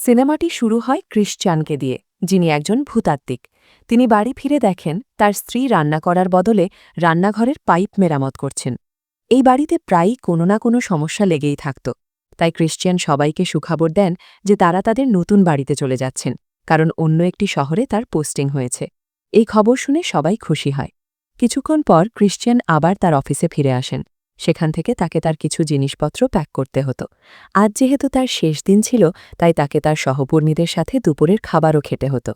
সিনেমাটি শুরু হয় ক্রিশ্চিয়ানকে দিয়ে, যিনি একজন ভূতাত্ত্বিক। তিনি বাড়ি ফিরে দেখেন তার স্ত্রী রান্না করার বদলে রান্নাঘরের পাইপ মেরামত করছেন। এই বাড়িতে প্রায়ই কোনো না কোনো সমস্যা লেগেই থাকত। তাই ক্রিশ্চিয়ান সবাইকে সুখবর দেন যে তারা তাদের নতুন বাড়িতে চলে যাচ্ছেন, কারণ অন্য একটি শহরে তার পোস্টিং হয়েছে। এই খবর শুনে সবাই খুশি হয়। কিছুক্ষণ পর ক্রিশ্চিয়ান আবার তার অফিসে ফিরে আসেন। সেখান থেকে তাকে তার কিছু জিনিসপত্র প্যাক করতে হতো। আজ যেহেতু তার শেষ দিন ছিল, তাই তাকে তার সহকর্মীদের সাথে দুপুরের খাবারও খেতে হতো।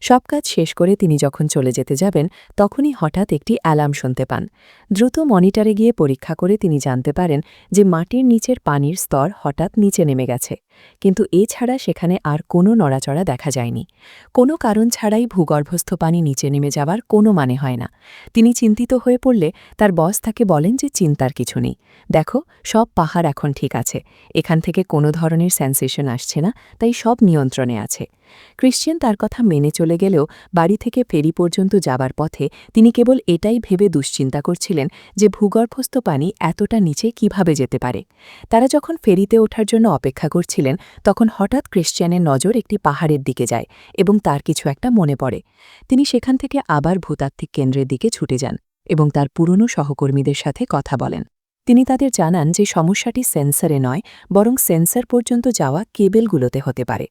সব কাজ শেষ করে তিনি যখন চলে যেতে যাবেন, তখনই হঠাৎ একটি অ্যালার্ম শুনতে পান। দ্রুত মনিটরে গিয়ে পরীক্ষা করে তিনি জানতে পারেন যে মাটির নিচের পানির স্তর হঠাৎ নিচে নেমে গেছে। কিন্তু এছাড়া সেখানে আর কোনো নড়াচড়া দেখা যায়নি। কোনো কারণ ছাড়াই ভূগর্ভস্থ পানি নিচে নেমে যাওয়ার কোনো মানে হয় না। তিনি চিন্তিত হয়ে পড়লে তার বস তাকে বলেন যে চিন্তার কিছু নেই, দেখো সব পাহাড় এখন ঠিক আছে, এখান থেকে কোনো ধরনের সেন্সেশন আসছে না, তাই সব নিয়ন্ত্রণে আছে। ক্রিশ্চিয়ান তার কথা মেনে চলে গেলেও বাড়ি থেকে ফেরি পর্যন্ত যাবার পথে তিনি কেবল এটাই ভেবে দুশ্চিন্তা করছিলেন যে ভূগর্ভস্থ পানি এতটা নিচে কিভাবে যেতে পারে। তারা যখন ফেরিতে ওঠার জন্য অপেক্ষা করছিলেন, তখন হঠাৎ ক্রিশ্চিয়ানের নজর একটি পাহাড়ের দিকে যায় এবং তার কিছু একটা মনে পড়ে। তিনি সেখান থেকে আবার ভূতাত্ত্বিক কেন্দ্রের দিকে ছুটে যান এবং তার পুরনো সহকর্মীদের সাথে কথা বলেন। তিনি তাদের জানান যে সমস্যাটি সেন্সরে নয়, বরং সেন্সর পর্যন্ত যাওয়া কেবেলগুলোতে হতে পারে।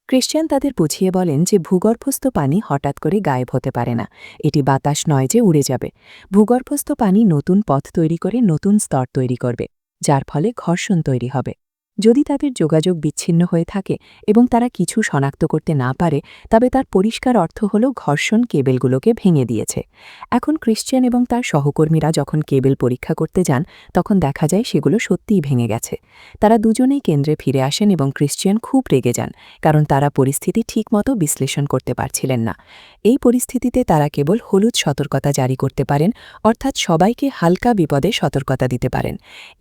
ক্রিশ্চিয়ান তাদের বুঝিয়ে বলেন যে ভূগর্ভস্থ পানি হঠাৎ করে গায়েব হতে পারে না, এটি বাতাস নয় যে উড়ে যাবে। ভূগর্ভস্থ পানি নতুন পথ তৈরি করে নতুন স্তর তৈরি করবে, যার ফলে ঘর্ষণ তৈরি হবে। যদি তাদের যোগাযোগ বিচ্ছিন্ন হয়ে থাকে এবং তারা কিছু শনাক্ত করতে না পারে, তবে তার পরিষ্কার অর্থ হল ঘর্ষণ কেবেলগুলোকে ভেঙে দিয়েছে। এখন ক্রিশ্চিয়ান এবং তার সহকর্মীরা যখন কেবেল পরীক্ষা করতে যান, তখন দেখা যায় সেগুলো সত্যিই ভেঙে গেছে। তারা দুজনেই কেন্দ্রে ফিরে আসেন এবং ক্রিশ্চিয়ান খুব রেগে যান, কারণ তারা পরিস্থিতি ঠিকমতো বিশ্লেষণ করতে পারছিলেন না। এই পরিস্থিতিতে তারা কেবল হলুদ সতর্কতা জারি করতে পারেন, অর্থাৎ সবাইকে হালকা বিপদে সতর্কতা দিতে পারেন।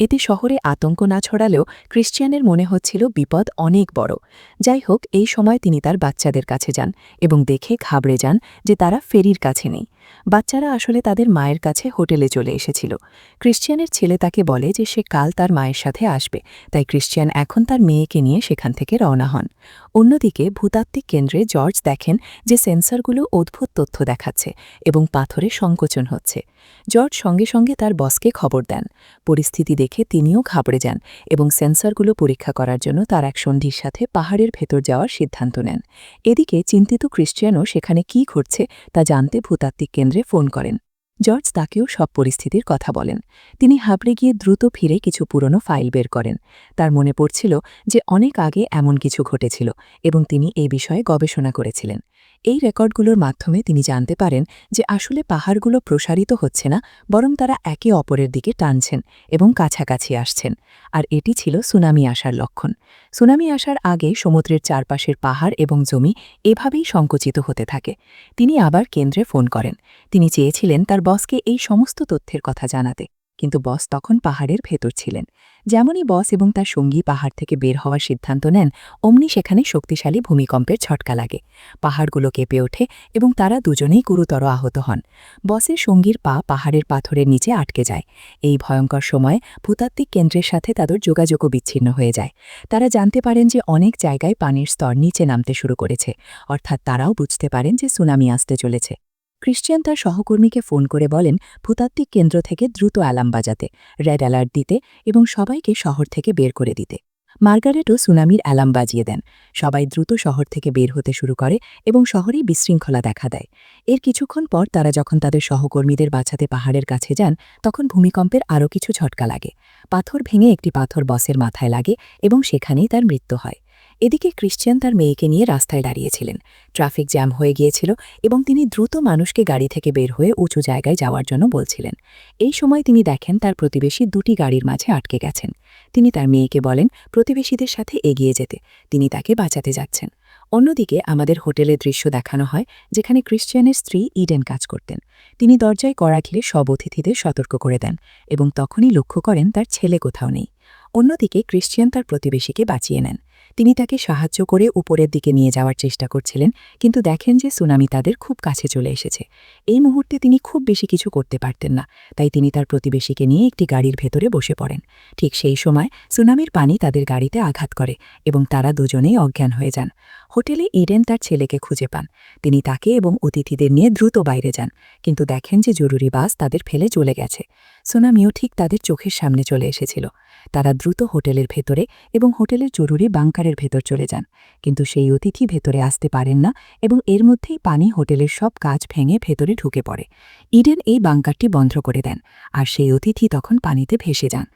এতে শহরে আতঙ্ক না ছড়ালেও ক্রিশ্চিয়ানের মনে হচ্ছিল বিপদ অনেক বড়। যাই হোক, এই সময় তিনি তার বাচ্চাদের কাছে যান এবং দেখে ঘাবড়ে যান যে তারা ফেরির কাছে নেই। বাচ্চারা আসলে তাদের মায়ের কাছে হোটেলে চলে এসেছিল। ক্রিশ্চিয়ানের ছেলে তাকে বলে যে সে কাল তার মায়ের সাথে আসবে, তাই ক্রিশ্চিয়ান এখন তার মেয়েকে নিয়ে সেখান থেকে রওনা হন। অন্যদিকে ভূতাত্ত্বিক কেন্দ্রে জর্জ দেখেন যে সেন্সরগুলো অদ্ভুত তথ্য দেখাচ্ছে এবং পাথরে সংকোচন হচ্ছে। জর্জ সঙ্গে সঙ্গে তার বসকে খবর দেন। পরিস্থিতি দেখে তিনিও ঘাবড়ে যান এবং সেন্সরগুলো পরীক্ষা করার জন্য তার এক সঙ্গীর সাথে পাহাড়ের ভেতর যাওয়ার সিদ্ধান্ত নেন। এদিকে চিন্তিত ক্রিশ্চিয়ানও সেখানে কী ঘটছে তা জানতে ভূতাত্ত্বিক কেন্দ্রে ফোন করেন। জর্জ তাকেও সব পরিস্থিতির কথা বলেন। তিনি হাবড়ে গিয়ে দ্রুত ফিরে কিছু পুরনো ফাইল বের করেন। তার মনে পড়ছিল যে অনেক আগে এমন কিছু ঘটেছিল এবং তিনি এই বিষয়ে গবেষণা করেছিলেন। এই রেকর্ডগুলোর মাধ্যমে তিনি জানতে পারেন যে আসলে পাহাড়গুলো প্রসারিত হচ্ছে না, বরং তারা একে অপরের দিকে টানছেন এবং কাছাকাছি আসছেন। আর এটি ছিল সুনামি আসার লক্ষণ। সুনামি আসার আগে সমুদ্রের চারপাশের পাহাড় এবং জমি এভাবেই সংকুচিত হতে থাকে। তিনি আবার কেন্দ্রে ফোন করেন। তিনি চেয়েছিলেন তার বসকে এই সমস্ত তথ্যের কথা জানাতে, কিন্তু বস তখন পাহাড়ের ভেতর ছিলেন। যেমনই বস এবং তার সঙ্গী পাহাড় থেকে বের হওয়ার সিদ্ধান্ত নেন, অমনি সেখানে শক্তিশালী ভূমিকম্পের ঝটকা লাগে। পাহাড়গুলো কেঁপে ওঠে এবং তারা দুজনেই গুরুতর আহত হন। বসের সঙ্গীর পা পাহাড়ের পাথরের নিচে আটকে যায়। এই ভয়ঙ্কর সময় ভূতাত্ত্বিক কেন্দ্রের সাথে তাদের যোগাযোগও বিচ্ছিন্ন হয়ে যায়। তারা জানতে পারেন যে অনেক জায়গায় পানির স্তর নিচে নামতে শুরু করেছে, অর্থাৎ তারাও বুঝতে পারেন যে সুনামি আসতে চলেছে। ক্রিশ্চিয়ান তার সহকর্মীকে ফোন করে বলেন ভূতাত্ত্বিক কেন্দ্র থেকে দ্রুত অ্যালার্ম বাজাতে, রেড অ্যালার্ট দিতে এবং সবাইকে শহর থেকে বের করে দিতে। মার্গারেটও সুনামির অ্যালার্ম বাজিয়ে দেন। সবাই দ্রুত শহর থেকে বের হতে শুরু করে এবং শহরেই বিশৃঙ্খলা দেখা দেয়। এর কিছুক্ষণ পর তারা যখন তাদের সহকর্মীদের বাঁচাতে পাহাড়ের কাছে যান, তখন ভূমিকম্পের আরও কিছু ঝটকা লাগে। পাথর ভেঙে একটি পাথর বসের মাথায় লাগে এবং সেখানেই তার মৃত্যু হয়। এদিকে ক্রিশ্চিয়ান তার মেয়েকে নিয়ে রাস্তায় দাঁড়িয়েছিলেন। ট্রাফিক জ্যাম হয়ে গিয়েছিল এবং তিনি দ্রুত মানুষকে গাড়ি থেকে বের হয়ে উঁচু জায়গায় যাওয়ার জন্য বলছিলেন। এই সময় তিনি দেখেন তার প্রতিবেশী দুটি গাড়ির মাঝে আটকে গেছেন। তিনি তার মেয়েকে বলেন প্রতিবেশীদের সাথে এগিয়ে যেতে, তিনি তাকে বাঁচাতে যাচ্ছেন। অন্যদিকে আমাদের হোটেলের দৃশ্য দেখানো হয়, যেখানে ক্রিশ্চিয়ানের স্ত্রী ইডেন কাজ করতেন। তিনি দরজায় কড়া ঘিরে সব অতিথিদের সতর্ক করে দেন এবং তখনই লক্ষ্য করেন তার ছেলে কোথাও নেই। অন্যদিকে ক্রিশ্চিয়ান তার প্রতিবেশীকে বাঁচিয়ে নেন। তিনি তাকে সাহায্য করে উপরের দিকে নিয়ে যাওয়ার চেষ্টা করছিলেন, কিন্তু দেখেন যে সুনামি তাদের খুব কাছে চলে এসেছে। এই মুহূর্তে তিনি খুব বেশি কিছু করতে পারতেন না, তাই তিনি তার প্রতিবেশীকে নিয়ে একটি গাড়ির ভেতরে বসে পড়েন। ঠিক সেই সময় সুনামির পানি তাদের গাড়িতে আঘাত করে এবং তারা দুজনেই অজ্ঞান হয়ে যান। হোটেলে ইডেন তার ছেলেকে খুঁজে পান। তিনি তাকে এবং অতিথিদের নিয়ে দ্রুত বাইরে যান, কিন্তু দেখেন যে জরুরি বাস তাদের ফেলে চলে গেছে। সুনামিও ঠিক তাদের চোখের সামনে চলে এসেছিল। তারা দ্রুত হোটেলের ভেতরে এবং হোটেলের জরুরি বাংকারের ভেতর চলে যান, কিন্তু সেই অতিথি ভেতরে আসতে পারেন না এবং এর মধ্যেই পানি হোটেলের সব কাচ ভেঙে ভেতরে ঢুকে পড়ে। ইডেন এই বাংকারটি বন্ধ করে দেন, আর সেই অতিথি তখন পানিতে ভেসে যান।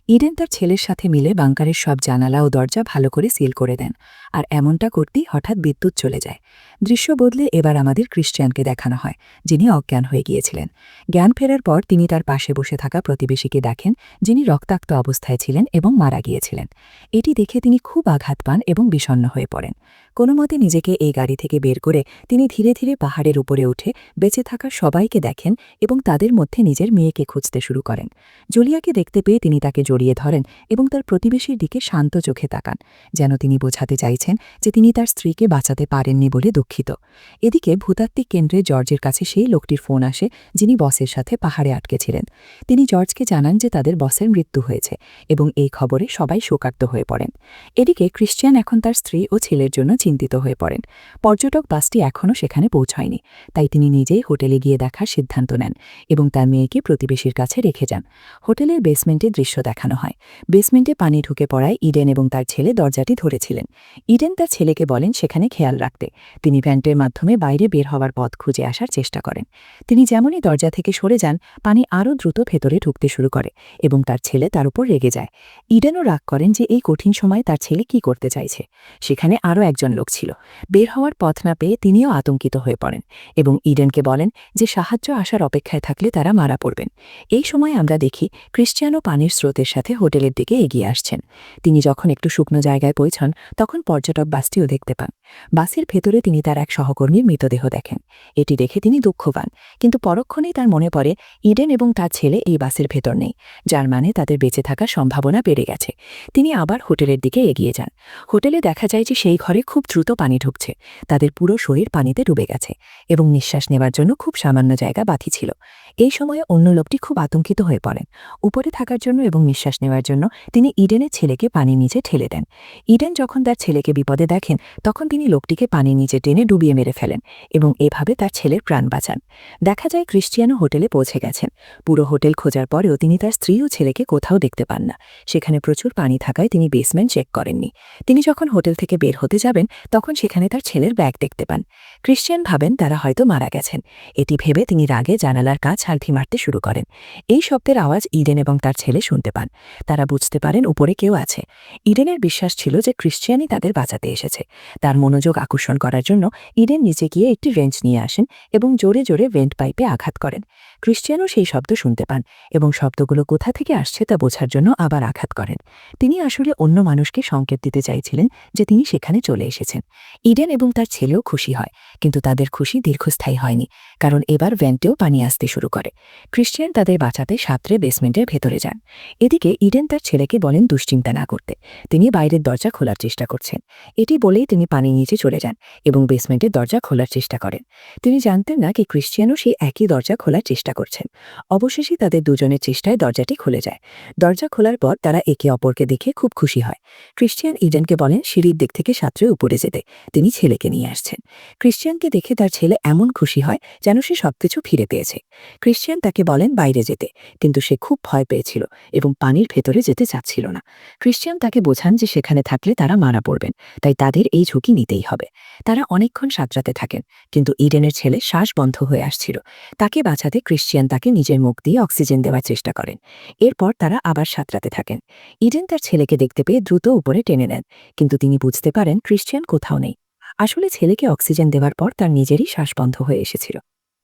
ইডেন তার ছেলের সাথে মিলে বাংকারের সব জানালা ও দরজা ভালো করে সিল করে দেন, আর এমনটা করতেই হঠাৎ বিদ্যুৎ চলে যায়। দৃশ্য বদলে এবার আমাদের ক্রিশ্চিয়ানকে দেখানো হয়, যিনি অজ্ঞান হয়ে গিয়েছিলেন। জ্ঞান ফেরার পর তিনি তার পাশে বসে থাকা প্রতিবেশীকে দেখেন, যিনি রক্তাক্ত অবস্থায় ছিলেন এবং মারা গিয়েছিলেন। এটি দেখে তিনি খুব আঘাত পান এবং বিষণ্ণ হয়ে পড়েন। কোনো মতে নিজেকে এই গাড়ি থেকে বের করে তিনি ধীরে ধীরে পাহাড়ের উপরে উঠে বেঁচে থাকা সবাইকে দেখেন এবং তাদের মধ্যে নিজের মেয়েকে খুঁজতে শুরু করেন। জুলিয়াকে দেখতে পেয়ে তিনি তাকে জড়িয়ে ধরেন এবং তার প্রতিবেশীর দিকে শান্ত চোখে তাকান, যেন তিনি বোঝাতে চাইছেন যে তিনি তার স্ত্রীকে বাঁচাতে পারেননি বলে দুঃখিত। এদিকে ভূতাত্ত্বিক কেন্দ্রে জর্জের কাছে সেই লোকটির ফোন আসে, যিনি বসের সাথে পাহাড়ে আটকে ছিলেন। তিনি জর্জকে জানান যে তাদের বসের মৃত্যু হয়েছে এবং এই খবরে সবাই শোকার্ত হয়ে পড়েন। এদিকে ক্রিশ্চিয়ান এখন তার স্ত্রী ও ছেলের জন্য চিন্তিত হয়ে পড়েন। পর্যটক বাসটি এখনও সেখানে পৌঁছায়নি, তাই তিনি নিজেই হোটেলে গিয়ে দেখার সিদ্ধান্ত নেন এবং তার মেয়েকে প্রতিবেশীর কাছে রেখে যান। হোটেলের বেসমেন্টে দৃশ্য দেখানো হয়। বেসমেন্টে পানি ঢুকে পড়ায় ইডেন এবং তার ছেলে দরজাটি ধরেছিলেন। ইডেন তার ছেলেকে বলেন সেখানে খেয়াল রাখতে। তিনি ভ্যান্টের মাধ্যমে বাইরে বের হওয়ার পথ খুঁজে আসার চেষ্টা করেন। তিনি যেমনই দরজা থেকে সরে যান, পানি আরও দ্রুত ভেতরে ঢুকতে শুরু করে এবং তার ছেলে তার উপর রেগে যায়। ইডেনও রাগ করেন যে এই কঠিন সময়ে তার ছেলে কি করতে চাইছে। সেখানে আরও একজন লোক ছিল। বের হওয়ার পথ না পেয়ে তিনিও আতঙ্কিত হয়ে পড়েন এবং ইডেনকে বলেন যে সাহায্য আসার অপেক্ষায় থাকলে তারা মারা পড়বেন। এই সময় আমরা দেখি ক্রিশ্চিয়ানও পানির স্রোতের সাথে হোটেলের দিকে এগিয়ে আসছেন। তিনি যখন একটু শুকনো জায়গায় পৌঁছান, তখন পর্যটক বাসটিও দেখতে পান। বাসের ভেতরে তিনি তার এক সহকর্মীর মৃতদেহ দেখেন। এটি দেখে তিনি দুঃখ পান, কিন্তু পরক্ষণেই তার মনে পড়ে ইডেন এবং তার ছেলে এই বাসের ভেতর নেই, যার মানে তাদের বেঁচে থাকার সম্ভাবনা বেড়ে গেছে। তিনি আবার হোটেলের দিকে এগিয়ে যান। হোটেলে দেখা যায় যে সেই ঘরে খুব দ্রুত পানি ঢুকছে। তাদের পুরো শরীর পানিতে ডুবে গেছে এবং নিঃশ্বাস নেবার জন্য খুব সামান্য জায়গা বাকি ছিল। এই সময়ে অন্য লোকটি খুব আতঙ্কিত হয়ে পড়েন। উপরে থাকার জন্য এবং নিঃশ্বাস নেওয়ার জন্য তিনি ইডেনের ছেলেকে পানির নিচে ঠেলে দেন। ইডেন যখন তার ছেলেকে বিপদে দেখেন, তখন তিনি লোকটিকে পানির নিচে টেনে ডুবিয়ে মেরে ফেলেন এবং এভাবে তার ছেলের প্রাণ বাঁচান। দেখা যায় ক্রিশ্চিয়ানও হোটেলে পৌঁছে গেছেন। পুরো হোটেল খোঁজার পরেও তিনি তার স্ত্রী ও ছেলেকে কোথাও দেখতে পান না। সেখানে প্রচুর পানি থাকায় তিনি বেসমেন্ট চেক করেননি। তিনি যখন হোটেল থেকে বের হতে যাবেন, তখন সেখানে তার ছেলের ব্যাগ দেখতে পান। ক্রিশ্চিয়ান ভাবেন তারা হয়তো মারা গেছেন। এটি ভেবে তিনি রাগে জানালার কাজ ঝাড়ি মারতে শুরু করেন। এই শব্দের আওয়াজ ইডেন এবং তার ছেলে শুনতে পান। তারা বুঝতে পারেন উপরে কেউ আছে। ইডেনের বিশ্বাস ছিল যে ক্রিশ্চিয়ানই তাদের বাঁচাতে এসেছে। তার মনোযোগ আকর্ষণ করার জন্য ইডেন নিচে গিয়ে একটি রেঞ্চ নিয়ে আসেন এবং জোরে জোরে ভেন্ট পাইপে আঘাত করেন। ক্রিশ্চিয়ানও সেই শব্দ শুনতে পান এবং শব্দগুলো কোথা থেকে আসছে তা বোঝার জন্য আবার আঘাত করেন। তিনি আসলে অন্য মানুষকে সংকেত দিতে চাইছিলেন যে তিনি সেখানে চলে এসেছেন। ইডেন এবং তার ছেলেও খুশি হয়, কিন্তু তাদের খুশি দীর্ঘস্থায়ী হয়নি, কারণ এবার ভেন্টেও পানি আসতে শুরু করে। ক্রিশ্চিয়ান তাদের বাঁচাতে সাঁতরে বেসমেন্টের ভেতরে যান। এদিকে ইডেন তার ছেলেকে বলেন দুশ্চিন্তা না করতে। তিনি বাইরের দরজা খোলার চেষ্টা করছেন। এটি বলেই তিনি পানির নিচে চলে যান এবং বেসমেন্টের দরজা খোলার চেষ্টা করেন। তিনি জানতেন না কি ক্রিশ্চিয়ানও সেই একই দরজা খোলার চেষ্টা করছেন। অবশেষে তাদের দুজনের চেষ্টায় দরজাটি খুলে যায়। দরজা খোলার পর তারা একে অপরকে দেখে খুব খুশি হয়। ক্রিশ্চিয়ান ইডেনকে বলেন সিঁড়ির দিক থেকে সাঁতরে উপরে যেতে। তিনি ছেলেকে নিয়ে আসছেন। ক্রিশ্চিয়ানকে দেখে তার ছেলে এমন খুশি হয় যেন সে সবকিছু ফিরে পেয়েছে। ক্রিশ্চিয়ান তাকে বলেন বাইরে যেতে, কিন্তু সে খুব ভয় পেয়েছিল এবং পানির ভেতরে যেতে চাচ্ছিল না। ক্রিশ্চিয়ান তাকে বোঝান যে সেখানে থাকলে তারা মারা পড়বেন, তাই তাদের এই ঝুঁকি নিতেই হবে। তারা অনেকক্ষণ সাঁতরাতে থাকেন, কিন্তু ইডেনের ছেলে শ্বাস বন্ধ হয়ে আসছিল। তাকে বাঁচাতে ক্রিশ্চিয়ান তাকে নিজের মুখ দিয়ে অক্সিজেন দেওয়ার চেষ্টা করেন। এরপর তারা আবার সাঁতরাতে থাকেন। ইডেন তার ছেলেকে দেখতে পেয়ে দ্রুত উপরে টেনে নেন, কিন্তু তিনি বুঝতে পারেন ক্রিশ্চিয়ান কোথাও নেই। আসলে ছেলেকে অক্সিজেন দেওয়ার পর তার নিজেরই শ্বাস বন্ধ হয়ে এসেছিল।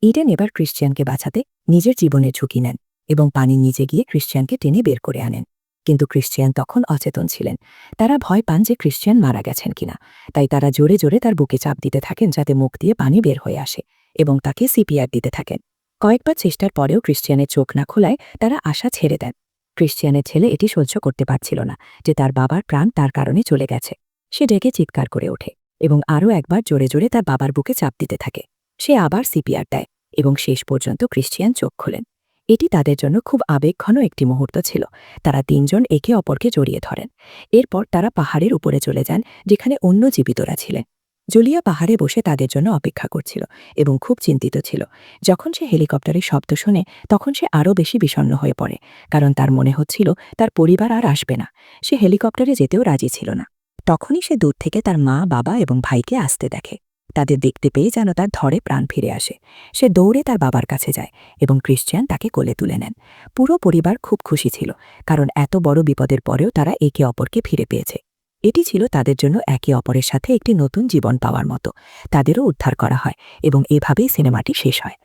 ইডেন এবার ক্রিশ্চিয়ানকে বাঁচাতে নিজের জীবনের ঝুঁকি নেন এবং পানির নিচে গিয়ে ক্রিশ্চিয়ানকে টেনে বের করে আনেন। কিন্তু ক্রিশ্চিয়ান তখন অচেতন ছিলেন। তারা ভয় পান যে ক্রিশ্চিয়ান মারা গেছেন কিনা, তাই তারা জোরে জোরে তার বুকে চাপ দিতে থাকেন যাতে মুখ দিয়ে পানি বের হয়ে আসে এবং তাকে সিপিআর দিতে থাকেন। কয়েকবার চেষ্টার পরেও ক্রিশ্চিয়ানের চোখ না খোলায় তারা আশা ছেড়ে দেন। ক্রিশ্চিয়ানের ছেলে এটি সহ্য করতে পারছিল না যে তার বাবার প্রাণ তার কারণে চলে গেছে। সে ডেকে চিৎকার করে ওঠে এবং আরও একবার জোরে জোরে তার বাবার বুকে চাপ দিতে থাকে। সে আবার সিপিআর দেয় এবং শেষ পর্যন্ত ক্রিশ্চিয়ান চোখ খোলেন। এটি তাদের জন্য খুব আবেগঘন একটি মুহূর্ত ছিল। তারা তিনজন একে অপরকে জড়িয়ে ধরেন। এরপর তারা পাহাড়ের উপরে চলে যান, যেখানে অন্য জীবিতরা ছিলেন। জুলিয়া পাহাড়ে বসে তাদের জন্য অপেক্ষা করছিল এবং খুব চিন্তিত ছিল। যখন সে হেলিকপ্টারের শব্দ শোনে তখন সে আরও বেশি বিষণ্ণ হয়ে পড়ে, কারণ তার মনে হচ্ছিল তার পরিবার আর আসবে না। সে হেলিকপ্টারে যেতেও রাজি ছিল না। তখনই সে দূর থেকে তার মা, বাবা এবং ভাইকে আসতে দেখে। তাদের দেখতে পেয়ে যেন তার ধরে প্রাণ ফিরে আসে। সে দৌড়ে তার বাবার কাছে যায় এবং ক্রিশ্চিয়ান তাকে কোলে তুলে নেন। পুরো পরিবার খুব খুশি ছিল, কারণ এত বড় বিপদের পরেও তারা একে অপরকে ফিরে পেয়েছে। এটি ছিল তাদের জন্য একে অপরের সাথে একটি নতুন জীবন পাওয়ার মতো। তাদেরও উদ্ধার করা হয় এবং এভাবেই সিনেমাটি শেষ হয়।